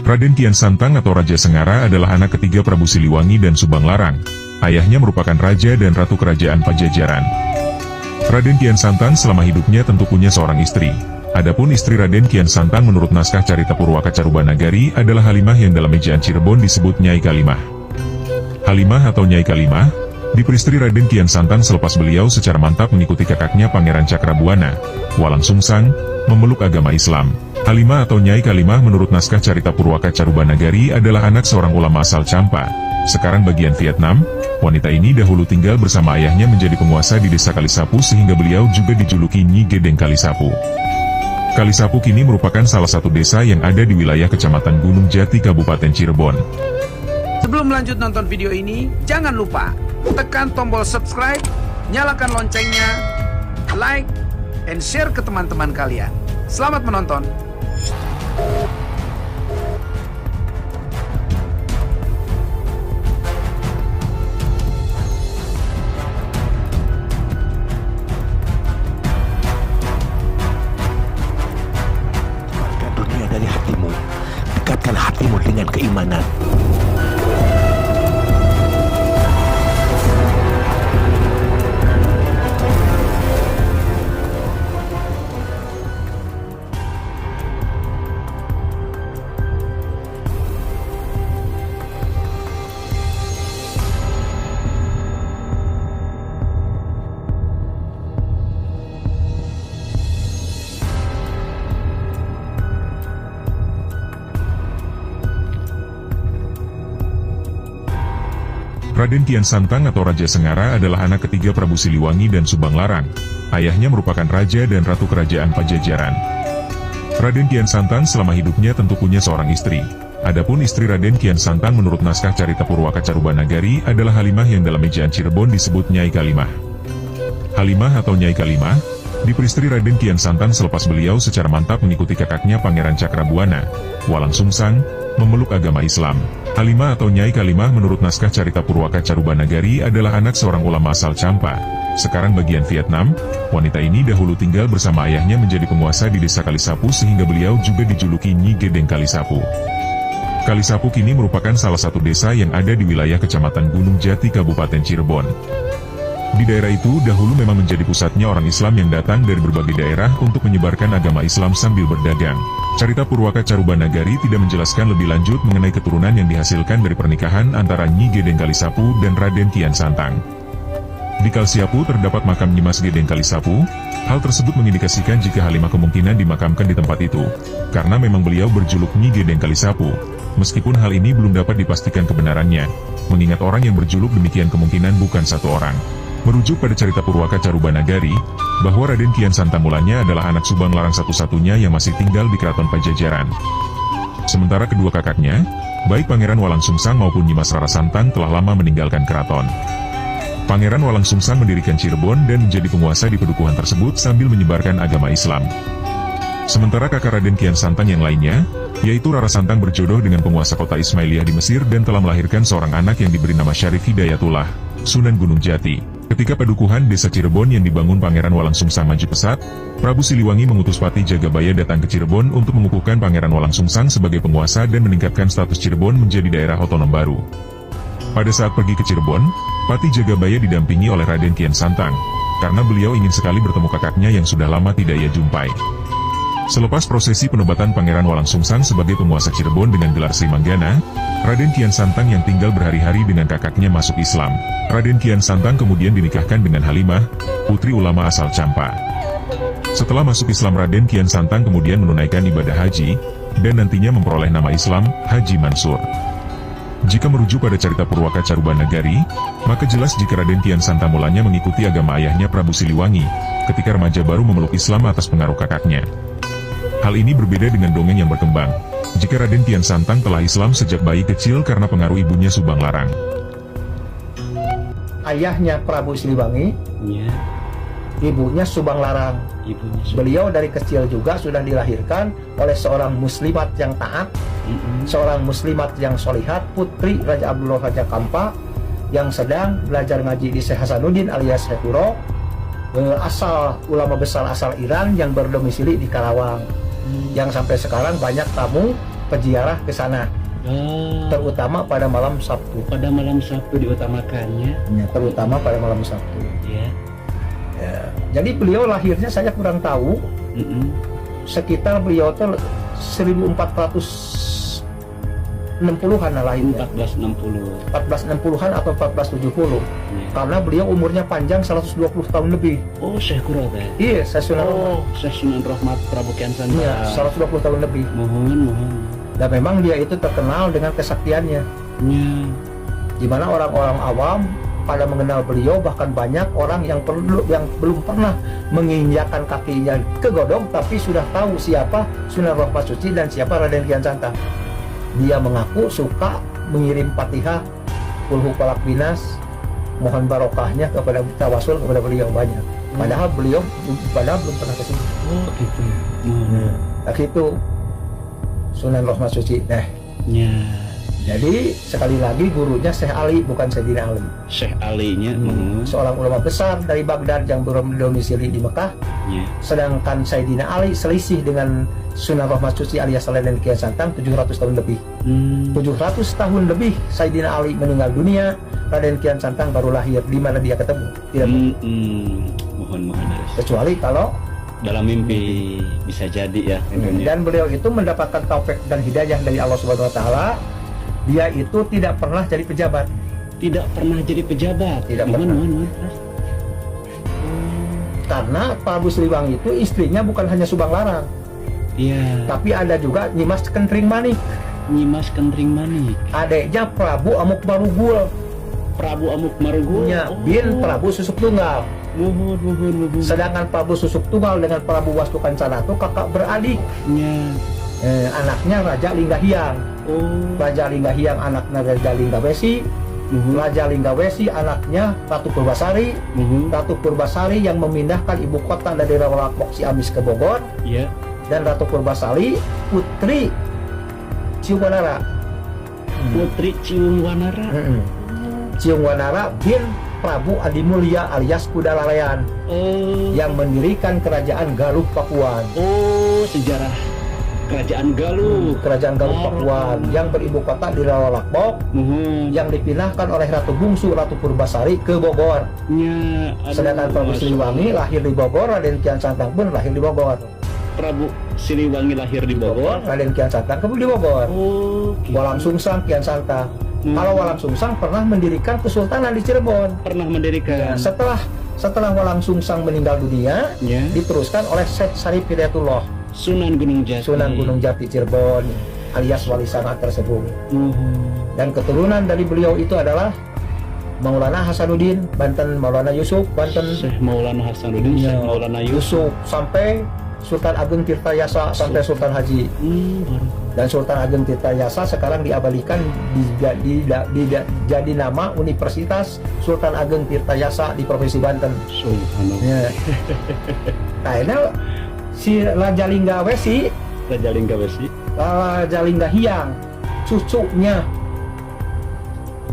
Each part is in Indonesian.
Raden Kian Santang atau Raja Sengara adalah anak ketiga Prabu Siliwangi dan Subang Larang. Ayahnya merupakan Raja dan Ratu Kerajaan Pajajaran. Raden Kian Santang selama hidupnya tentu punya seorang istri. Adapun istri Raden Kian Santang menurut naskah Carita Purwaka Carubanagari adalah Halimah yang dalam ejaan Cirebon disebut Nyai Kalimah. Halimah atau Nyai Kalimah diperistri Raden Kian Santang selepas beliau secara mantap mengikuti kakaknya Pangeran Cakrabuana, Walang Sungsang, memeluk agama Islam. Halimah atau Nyai Kalimah menurut naskah Carita Purwaka Carubanagari adalah anak seorang ulama asal Champa, sekarang bagian Vietnam. Wanita ini dahulu tinggal bersama ayahnya menjadi penguasa di desa Kalisapu sehingga beliau juga dijuluki Nyi Gedeng Kalisapu. Kalisapu kini merupakan salah satu desa yang ada di wilayah Kecamatan Gunung Jati, Kabupaten Cirebon. Sebelum lanjut nonton video ini, jangan lupa tekan tombol subscribe, nyalakan loncengnya, like, and share ke teman-teman kalian. Selamat menonton! Keluarkan dunia dari hatimu, dekatkan hatimu dengan keimanan. Raden Kian Santang atau Raja Sengara adalah anak ketiga Prabu Siliwangi dan Subang Larang. Ayahnya merupakan Raja dan Ratu Kerajaan Pajajaran. Raden Kian Santang selama hidupnya tentu punya seorang istri. Adapun istri Raden Kian Santang menurut naskah Carita Purwaka Carubanagari adalah Halimah yang dalam ejaan Cirebon disebut Nyai Kalimah. Halimah atau Nyai Kalimah diperistri Raden Kian Santang selepas beliau secara mantap mengikuti kakaknya Pangeran Cakrabuana, Walang Sungsang, memeluk agama Islam. Halimah atau Nyai Kalimah menurut naskah Carita Purwaka Carubanagari adalah anak seorang ulama asal Champa, sekarang bagian Vietnam. Wanita ini dahulu tinggal bersama ayahnya menjadi penguasa di desa Kalisapu sehingga beliau juga dijuluki Nyi Gedeng Kalisapu. Kalisapu kini merupakan salah satu desa yang ada di wilayah Kecamatan Gunung Jati, Kabupaten Cirebon. Di daerah itu dahulu memang menjadi pusatnya orang Islam yang datang dari berbagai daerah untuk menyebarkan agama Islam sambil berdagang. Carita Purwaka Carubanagari tidak menjelaskan lebih lanjut mengenai keturunan yang dihasilkan dari pernikahan antara Nyi Gedeng Kalisapu dan Raden Kian Santang. Di Kalisapu terdapat makam Nyimas Gedeng Kalisapu. Hal tersebut mengindikasikan jika Halimah kemungkinan dimakamkan di tempat itu, karena memang beliau berjuluk Nyi Gedeng Kalisapu. Meskipun hal ini belum dapat dipastikan kebenarannya, mengingat orang yang berjuluk demikian kemungkinan bukan satu orang. Merujuk pada Carita Purwaka Carubanagari, bahwa Raden Kian Santang mulanya adalah anak Subang Larang satu-satunya yang masih tinggal di Keraton Pajajaran. Sementara kedua kakaknya, baik Pangeran Walang Sungsang maupun Nyimas Rara Santang telah lama meninggalkan keraton. Pangeran Walang Sungsang mendirikan Cirebon dan menjadi penguasa di pedukuhan tersebut sambil menyebarkan agama Islam. Sementara kakak Raden Kian Santang yang lainnya, yaitu Rara Santang berjodoh dengan penguasa kota Ismailiyah di Mesir dan telah melahirkan seorang anak yang diberi nama Syarif Hidayatullah, Sunan Gunung Jati. Ketika padukuhan desa Cirebon yang dibangun Pangeran Walang Sungsang maju pesat, Prabu Siliwangi mengutus Patih Jagabaya datang ke Cirebon untuk mengukuhkan Pangeran Walang Sungsang sebagai penguasa dan meningkatkan status Cirebon menjadi daerah otonom baru. Pada saat pergi ke Cirebon, Patih Jagabaya didampingi oleh Raden Kian Santang, karena beliau ingin sekali bertemu kakaknya yang sudah lama tidak ia jumpai. Selepas prosesi penobatan Pangeran Walang Sungsang sebagai penguasa Cirebon dengan gelar Sri Manggana, Raden Kian Santang yang tinggal berhari-hari dengan kakaknya masuk Islam. Raden Kian Santang kemudian dinikahkan dengan Halimah, putri ulama asal Champa. Setelah masuk Islam, Raden Kian Santang kemudian menunaikan ibadah haji, dan nantinya memperoleh nama Islam, Haji Mansur. Jika merujuk pada Carita Purwaka Carubanagari, maka jelas jika Raden Kian Santang mulanya mengikuti agama ayahnya Prabu Siliwangi, ketika remaja baru memeluk Islam atas pengaruh kakaknya. Hal ini berbeda dengan dongeng yang berkembang, jika Raden Kian Santang telah Islam sejak bayi kecil karena pengaruh ibunya Subang Larang. Ayahnya Prabu Siliwangi, Ya, ibunya Subang Larang. Beliau dari kecil juga sudah dilahirkan oleh seorang muslimat yang taat, seorang muslimat yang solihat, putri Raja Abdullah Raja Kampa, yang sedang belajar ngaji di Syekh Hasanuddin alias Syekh Kuro, asal ulama besar asal Iran yang berdomisili di Karawang. Yang sampai sekarang banyak tamu peziarah ke sana, terutama pada malam Sabtu. Pada malam Sabtu diutamakannya. Ya, terutama pada malam Sabtu. Ya. Ya. Jadi beliau lahirnya saya kurang tahu. Sekitar beliau tuh 1460-an lahirnya. 1460-an atau 1470. Karena beliau umurnya panjang 120 tahun lebih. Oh, Syekh Qurrat ya? Iya, Syekh Sunan Rahmat. Syekh Sunan Rahmat Prabu Kian Santang. Iya, 120 tahun lebih. Mohon. Dan memang dia itu terkenal dengan kesaktiannya. Ya. Di mana orang-orang awam pada mengenal beliau, bahkan banyak orang yang belum pernah menginjakkan kakinya ke Godong tapi sudah tahu siapa Sunan Rahmat Suci dan siapa Raden Kian Santang. Dia mengaku suka mengirim Fatihah, Kulhu Falak Binas, mohon barokahnya kepada tawasul kepada beliau banyak. Padahal beliau belum pernah ke sini. Oh, gitu. Nah, itu Sunan Rahmat Suci. Nah, Ya. jadi sekali lagi gurunya Syekh Ali, bukan Sayyidina Ali. Syekh Ali-nya. Seorang ulama besar dari Baghdad yang berdomisili di Mekah. Ya. Sedangkan Sayyidina Ali selisih dengan Sunan Rahmat Suci alias Raden Kian Santang 700 tahun lebih. 700 tahun lebih Sayyidina Ali meninggal dunia, Raden Kian Santang baru lahir. Di mana dia ketemu? Tidak Mohon. kecuali kalau Dalam mimpi bisa jadi ya. dan beliau itu mendapatkan taufik dan hidayah dari Allah Subhanahu wa taala. Dia itu tidak pernah jadi pejabat. Tidak pernah jadi pejabat. Tidak pernah. Karena Prabu Siliwangi itu istrinya bukan hanya Subang Larang, Iya. tapi ada juga Nyimas Kentring Manik, Nyimas Kentring Manik. adiknya Prabu Amuk Marugul, Prabu Amuk Marugul. punya bin Prabu Susuk Tunggal. Mohon. Sedangkan Prabu Susuk Tunggal dengan Prabu Wastu Kencana itu kakak beradik. Ya. Anaknya Raja Linggahyang. Oh. Raja Linggahyang anaknya Raja Linggawesi. Raja Linggawesi anaknya Ratu Purbasari. Ratu Purbasari yang memindahkan ibu kota dari Rawalakbok Ciamis ke Bogor. Ya. Dan Ratu Purbasari putri Ciungwanara. Putri Ciung Wanara. Ciung Wanara bin Prabu Adimulya alias Kudalalayan Oh. yang mendirikan kerajaan Galuh Pakuan. Oh, sejarah kerajaan Galuh. Kerajaan Galuh Pakuan yang beribu kota di Rawalakbok yang dipindahkan oleh Ratu Bungsu Ratu Purbasari ke Bogor. Ya. Sedangkan Prabu Siliwangi lahir di Bogor, Raden Kian Santang pun lahir di Bogor. Prabu Siliwangi lahir di Bogor. Raden Kian Santang pun di Bogor. Oh. Walang Sungsang Kian Santang. Kalau Walang Sungsang pernah mendirikan kesultanan di Cirebon. Pernah mendirikan. Setelah Walang Sungsang meninggal dunia, Ya. diteruskan oleh Syekh Sarif Hidayatullah, Sunan Gunung Jati. Sunan Gunung Jati Cirebon alias Wali Sangat tersebut. Dan keturunan dari beliau itu adalah Maulana Hasanuddin Banten, Maulana Yusuf Banten, Syekh Maulana Hasanuddin, Syekh Maulana Yusuf. Yusuf sampai Sultan Ageng Tirtayasa sampai Sultan Haji. Dan Sultan Ageng Tirtayasa sekarang diabadikan jadi nama Universitas Sultan Ageng Tirtayasa di Provinsi Banten. Subhanallah. Ya. Nah, ini si Raja Linggawesi, Raja Linggawesi. Raja Linggahyang,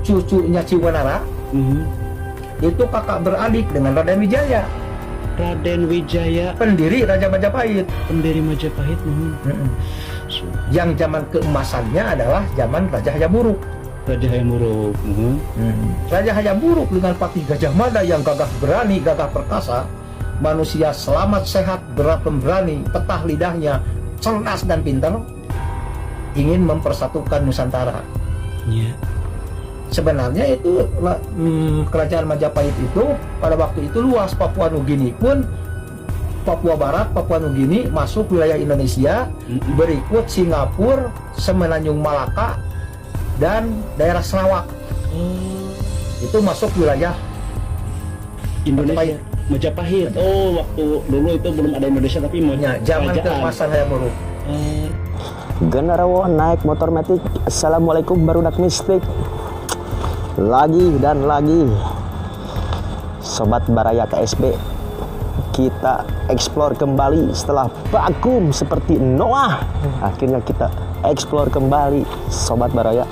cucunya Ciwanara, itu kakak beradik dengan Raden Wijaya, Raden Wijaya, pendiri Raja Majapahit. pendiri Majapahit. Yang zaman keemasannya adalah zaman Raja Hayamuruk. Raja Hayamuruk. Raja Hayamuruk dengan Patih Gajah Mada yang gagah berani, gagah perkasa, manusia selamat sehat, pemberani, petah lidahnya, cerdas dan pintar, ingin mempersatukan Nusantara. Ya. Sebenarnya itu kerajaan Majapahit itu pada waktu itu luas. Papua Nugini pun, Papua Barat, Papua Nugini masuk wilayah Indonesia, berikut Singapura, Semenanjung Malaka, dan daerah Sarawak. Itu masuk wilayah Indonesia. Majapahit. Oh, waktu dulu itu belum ada Indonesia tapi zaman keemasan Hayamuruk. Genarawo naik motor metik. Assalamualaikum barudak mistik. Lagi dan lagi Sobat Baraya KSB, kita eksplor kembali setelah vakum seperti Noah. Akhirnya kita eksplor kembali Sobat Baraya.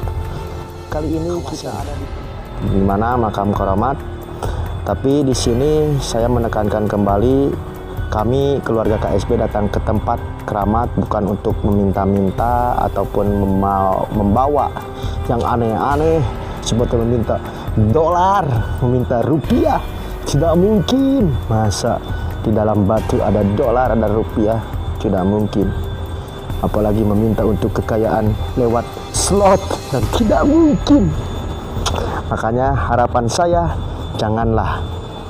Kali ini kita ada di mana makam keramat. Tapi di sini saya menekankan kembali Kami keluarga KSB datang ke tempat keramat bukan untuk meminta-minta ataupun membawa yang aneh-aneh seperti meminta dolar, meminta rupiah. Tidak mungkin. Masa di dalam batu ada dolar, ada rupiah? Tidak mungkin. Apalagi meminta untuk kekayaan lewat slot, dan tidak mungkin. Makanya harapan saya, janganlah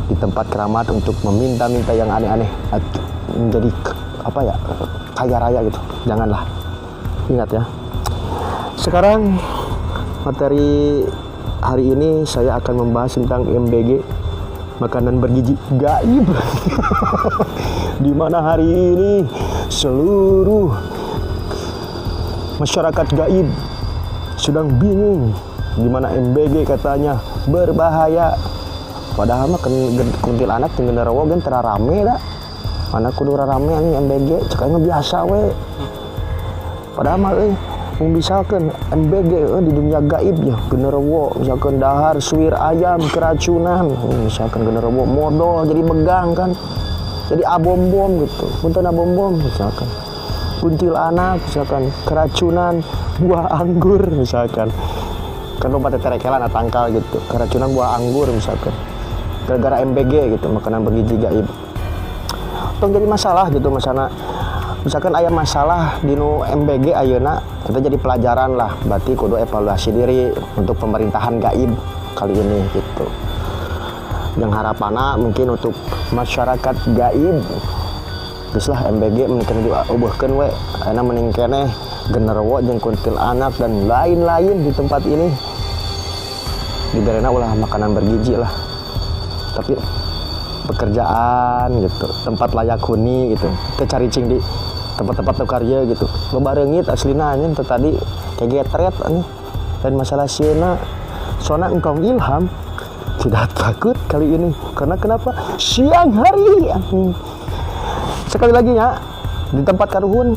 di tempat keramat untuk meminta-minta yang aneh-aneh menjadi kaya raya gitu. Janganlah. Ingat ya. Sekarang materi hari ini saya akan membahas tentang MBG, makanan bergizi gaib. Di mana hari ini seluruh masyarakat gaib sedang bingung di mana MBG katanya berbahaya. Padahal mah kuntilanak jeung genderuwo gen teu rame da. Mana kudu rame nih MBG, cekanya biasa we. Padahal mah misalkan MBG di dunia gaib ya, genderuwo misalkan dahar suwir ayam keracunan, misalkan genderuwo modal jadi megang kan. Jadi abom-bom gitu. Punten abom-bom misalkan. Kuntilanak misalkan keracunan buah anggur misalkan. Kan lompat terekelan tangkal gitu. Keracunan buah anggur misalkan. Gara-gara MBG gitu, makanan bergizi gaib. Tong jadi masalah gitu, misalkan aya masalah di MBG ayeuna, kita jadi pelajaran lah, berarti kudu evaluasi diri untuk pemerintahan gaib kali ini gitu. Yang harapanna mungkin untuk masyarakat gaib, terus lah MBG mungkin diubahkeun we, ayeuna mending keneh genderuwo jeung kuntilanak dan lain-lain di tempat ini. Diberena ulah makanan bergizi lah. Tapi pekerjaan gitu, tempat layak huni gitu, kita cari di tempat-tempat karya gitu, bebarengit aslina anjing tadi kayak getret anjing. Dan masalah sieuna sona engkau ilham tidak takut kali ini, karena kenapa siang hari anjing. Sekali lagi ya, di tempat karuhun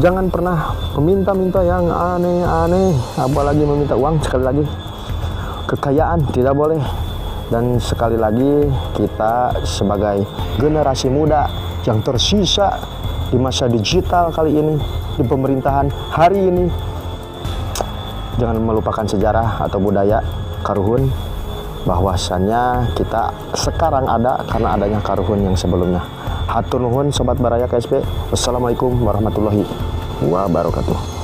jangan pernah meminta-minta yang aneh-aneh, apalagi meminta uang. Sekali lagi, kekayaan tidak boleh. Dan sekali lagi, kita sebagai generasi muda yang tersisa di masa digital kali ini, di pemerintahan hari ini, jangan melupakan sejarah atau budaya karuhun, bahwasannya kita sekarang ada karena adanya karuhun yang sebelumnya. Hatur nuhun Sobat Baraya KSB. Wassalamualaikum warahmatullahi wabarakatuh.